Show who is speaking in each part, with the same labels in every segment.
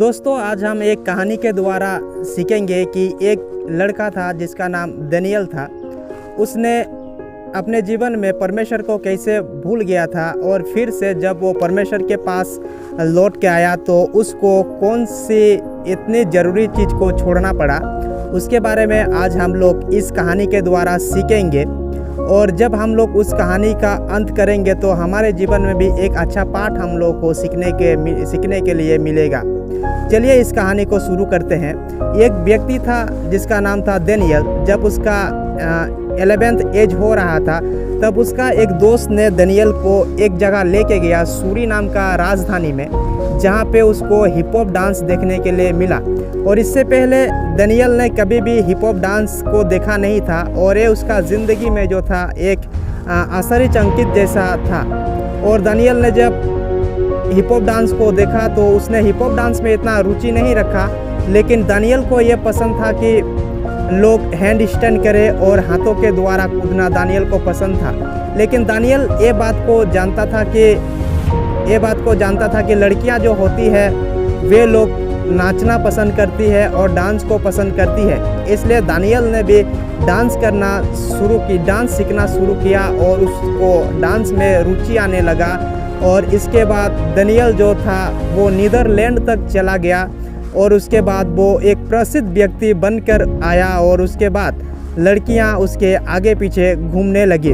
Speaker 1: दोस्तों, आज हम एक कहानी के द्वारा सीखेंगे कि एक लड़का था जिसका नाम दानियल था। उसने अपने जीवन में परमेश्वर को कैसे भूल गया था और फिर से जब वो परमेश्वर के पास लौट के आया तो उसको कौन सी इतनी ज़रूरी चीज़ को छोड़ना पड़ा, उसके बारे में आज हम लोग इस कहानी के द्वारा सीखेंगे। और जब हम लोग उस कहानी का अंत करेंगे तो हमारे जीवन में भी एक अच्छा पाठ हम लोग को सीखने के लिए मिलेगा। चलिए इस कहानी को शुरू करते हैं। एक व्यक्ति था जिसका नाम था दानियल। जब उसका 11th एज हो रहा था तब उसका एक दोस्त ने दानियल को एक जगह लेके गया, सूरी नाम का राजधानी में, जहाँ पे उसको हिप हॉप डांस देखने के लिए मिला। और इससे पहले दानियल ने कभी भी हिप हॉप डांस को देखा नहीं था और ये उसका ज़िंदगी में जो था एक आश्चर्यचकित जैसा था। और दानियल ने जब हिप हॉप डांस को देखा तो उसने हिप हॉप डांस में इतना रुचि नहीं रखा, लेकिन दानियल को ये पसंद था कि लोग हैंड स्टैंड करें और हाथों के द्वारा कूदना दानियल को पसंद था। लेकिन दानियल ये बात को जानता था कि लड़कियां जो होती है वे लोग नाचना पसंद करती है और डांस को पसंद करती है। इसलिए दानियल ने भी डांस सीखना शुरू किया और उसको डांस में रुचि आने लगा। और इसके बाद दानियल जो था वो नीदरलैंड तक चला गया और उसके बाद वो एक प्रसिद्ध व्यक्ति बनकर आया और उसके बाद लड़कियां उसके आगे पीछे घूमने लगी।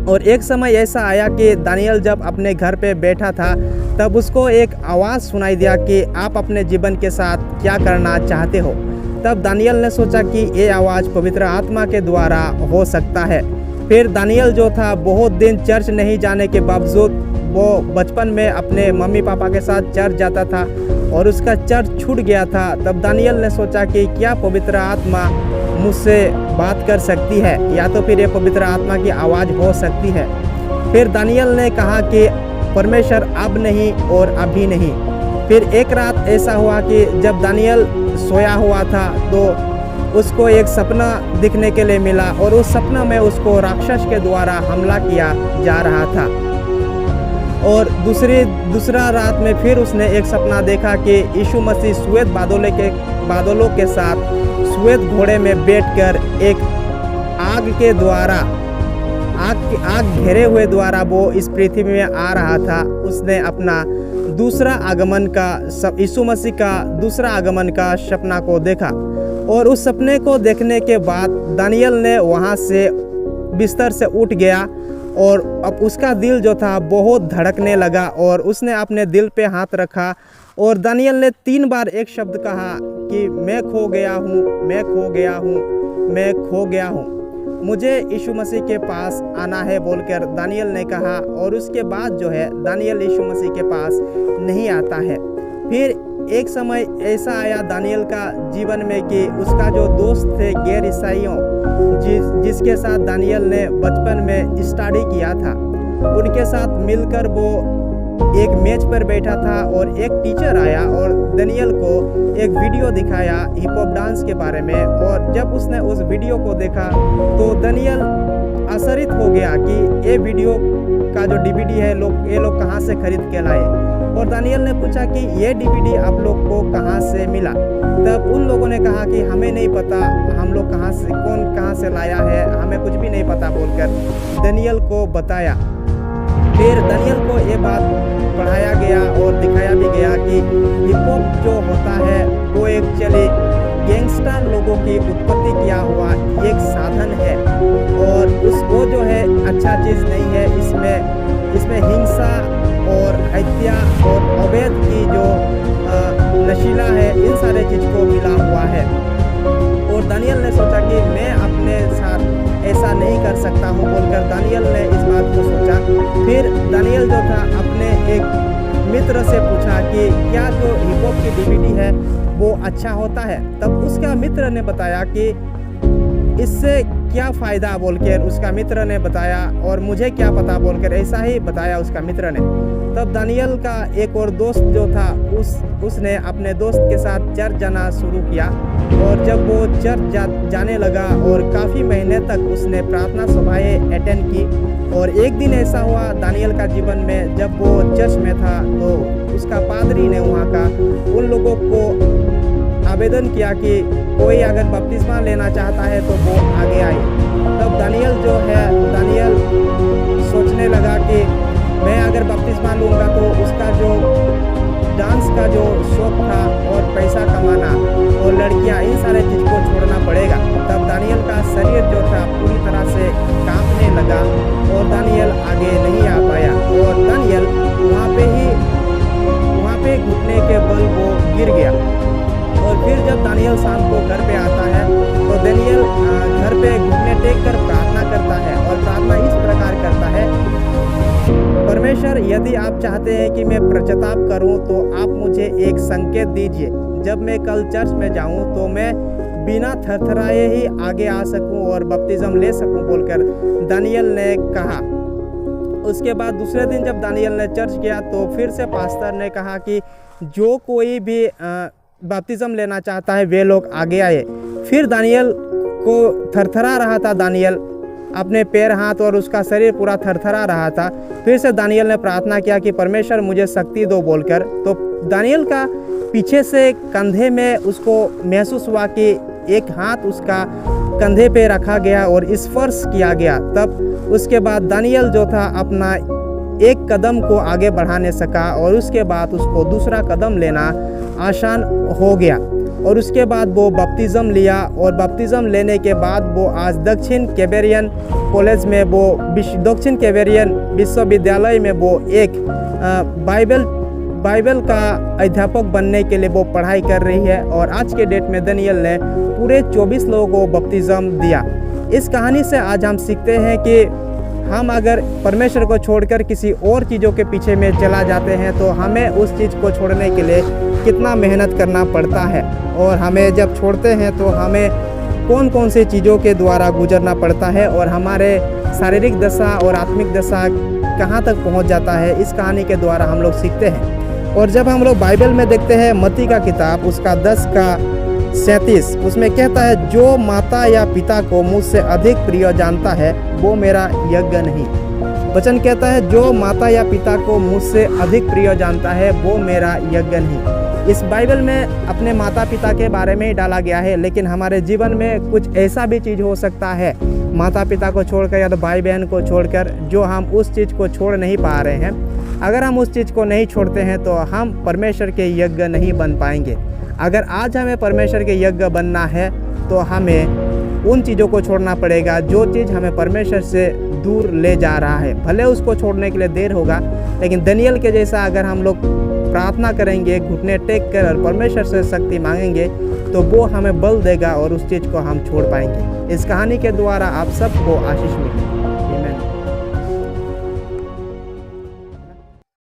Speaker 1: और एक समय ऐसा आया कि दानियल जब अपने घर पे बैठा था तब उसको एक आवाज़ सुनाई दिया कि आप अपने जीवन के साथ क्या करना चाहते हो। तब दानियल ने सोचा कि ये आवाज़ पवित्र आत्मा के द्वारा हो सकता है। फिर दानियल जो था बहुत दिन चर्च नहीं जाने के बावजूद वो बचपन में अपने मम्मी पापा के साथ चर्च जाता था और उसका चर्च छूट गया था। तब दानियल ने सोचा कि क्या पवित्र आत्मा मुझसे बात कर सकती है, या तो फिर ये पवित्र आत्मा की आवाज़ हो सकती है। फिर दानियल ने कहा कि परमेश्वर अब नहीं और अभी नहीं। फिर एक रात ऐसा हुआ कि जब दानियल सोया हुआ था तो उसको एक सपना दिखने के लिए मिला और उस सपना में उसको राक्षस के द्वारा हमला किया जा रहा था। और दूसरा रात में फिर उसने एक सपना देखा कि यीशु मसीह श्वेत बादलों के साथ श्वेत घोड़े में बैठकर एक आग घेरे हुए द्वारा वो इस पृथ्वी में आ रहा था। उसने अपना यीशु मसीह का दूसरा आगमन का सपना को देखा। और उस सपने को देखने के बाद दानियल ने वहाँ से बिस्तर से उठ गया और अब उसका दिल जो था बहुत धड़कने लगा और उसने अपने दिल पे हाथ रखा और दानियल ने 3 बार एक शब्द कहा कि मैं खो गया हूँ, मैं खो गया हूँ, मैं खो गया हूँ, मुझे यीशु मसीह के पास आना है बोलकर दानियल ने कहा। और उसके बाद जो है दानियल यीशु मसीह के पास नहीं आता है। फिर एक समय ऐसा आया दानियल का जीवन में कि उसका जो दोस्त थे गैर ईसाइयों जिसके साथ दानियल ने बचपन में स्टडी किया था, उनके साथ मिलकर वो एक मेज पर बैठा था और एक टीचर आया और दानियल को एक वीडियो दिखाया हिप हॉप डांस के बारे में। और जब उसने उस वीडियो को देखा तो दानियल आश्चर्यचकित हो गया कि ये वीडियो का जो DVD है ये लोग कहाँ से खरीद के लाए। और दानियल ने पूछा कि ये DVD आप लोग को कहाँ से मिला। तब उन लोगों ने कहा कि हमें नहीं पता, हम लोग कौन कहाँ से लाया है, हमें कुछ भी नहीं पता बोलकर दानियल को बताया। फिर दानियल को ये बात पढ़ाया गया और दिखाया भी गया कि हिप हॉप जो होता है वो एक्चुअली गैंगस्टर लोगों की उत्पत्ति किया हुआ एक साधन है और वो जो है अच्छा चीज़ नहीं है। इसमें हिंसा और हत्या और अवैध की जो नशीला है, इन सारे चीज़ को मिला हुआ है। और दानियल ने सोचा कि मैं अपने साथ ऐसा नहीं कर सकता हूँ बोलकर दानियल ने इस बात को सोचा। फिर दानियल जो था अपने एक मित्र से पूछा कि क्या जो हिप हॉप की DVD है वो अच्छा होता है। तब उसका मित्र ने बताया कि इससे क्या फ़ायदा बोलकर उसका मित्र ने बताया, और मुझे क्या पता बोलकर ऐसा ही बताया उसका मित्र ने। तब दानियल का एक और दोस्त जो था उसने अपने दोस्त के साथ चर्च जाना शुरू किया, और जब वो चर्च जाने लगा और काफ़ी महीने तक उसने प्रार्थना सभाएं अटेंड की। और एक दिन ऐसा हुआ दानियल का जीवन में, जब वो चर्च में था तो उसका पादरी ने वहाँ का उन लोगों को आवेदन किया कि कोई अगर बपतिस्मा लेना चाहता है तो वो आगे आए। तब दानियल सोचने लगा कि मैं अगर बपतिस्मा लूँगा तो उसका जो डांस का जो शौक था और पैसा कमाना और लड़कियां, इन सारे चीज़ को छोड़ना पड़ेगा। तब दानियल का शरीर जो था पूरी तरह से कांपने लगा और दानियल आगे नहीं आ पाया, और दानियल वहाँ पे घुटने के बल वो गिर गया। और फिर जब दानियल शाम को घर पे आता है तो दानियल घर पे घुटने टेक कर प्रार्थना करता है, और प्रार्थना इस प्रकार करता है, परमेश्वर यदि आप चाहते हैं कि मैं पश्चाताप करूं तो आप मुझे एक संकेत दीजिए, जब मैं कल चर्च में जाऊं तो मैं बिना थरथराए ही आगे आ सकूं और बपतिस्म ले सकूं बोलकर दानियल ने कहा। उसके बाद दूसरे दिन जब दानियल ने चर्च गया तो फिर से पास्टर ने कहा कि जो कोई भी बपतिस्म लेना चाहता है वे लोग आगे आए। फिर दानियल को थरथरा रहा था, दानियल अपने पैर हाथ और उसका शरीर पूरा थरथरा रहा था। फिर से दानियल ने प्रार्थना किया कि परमेश्वर मुझे शक्ति दो बोलकर। तो दानियल का पीछे से कंधे में उसको महसूस हुआ कि एक हाथ उसका कंधे पे रखा गया और स्पर्श किया गया। तब उसके बाद दानियल जो था अपना एक कदम को आगे बढ़ाने सका, और उसके बाद उसको दूसरा कदम लेना आसान हो गया। और उसके बाद वो बपतिस्म लिया, और बपतिस्म लेने के बाद वो आज दक्षिण कैवेरियन कॉलेज में, वो दक्षिण कैवेरियन विश्वविद्यालय में वो एक बाइबल का अध्यापक बनने के लिए वो पढ़ाई कर रही है। और आज के डेट में दानियल ने पूरे 24 लोगों को बपतिस्म दिया। इस कहानी से आज हम सीखते हैं कि हम अगर परमेश्वर को छोड़कर किसी और चीज़ों के पीछे में चला जाते हैं तो हमें उस चीज़ को छोड़ने के लिए कितना मेहनत करना पड़ता है, और हमें जब छोड़ते हैं तो हमें कौन कौन सी चीज़ों के द्वारा गुजरना पड़ता है, और हमारे शारीरिक दशा और आत्मिक दशा कहाँ तक पहुँच जाता है, इस कहानी के द्वारा हम लोग सीखते हैं। और जब हम लोग बाइबल में देखते हैं मत्ती का किताब उसका 10:37, उसमें कहता है, जो माता या पिता को मुझसे अधिक प्रिय जानता है वो मेरा यज्ञ नहीं। वचन कहता है, जो माता या पिता को मुझसे अधिक प्रिय जानता है वो मेरा यज्ञ नहीं। इस बाइबल में अपने माता पिता के बारे में ही डाला गया है, लेकिन हमारे जीवन में कुछ ऐसा भी चीज़ हो सकता है माता पिता को छोड़कर या तो भाई बहन को छोड़कर, जो हम उस चीज़ को छोड़ नहीं पा रहे हैं। अगर हम उस चीज़ को नहीं छोड़ते हैं तो हम परमेश्वर के यज्ञ नहीं बन पाएंगे। अगर आज हमें परमेश्वर के यज्ञ बनना है तो हमें उन चीज़ों को छोड़ना पड़ेगा जो चीज़ हमें परमेश्वर से दूर ले जा रहा है। भले उसको छोड़ने के लिए देर होगा, लेकिन दानियल के जैसा अगर हम लोग प्रार्थना करेंगे, घुटने टेक कर और परमेश्वर से शक्ति मांगेंगे तो वो हमें बल देगा और उस चीज़ को हम छोड़ पाएंगे। इस कहानी के द्वारा आप सबको आशीष मिले। आमीन।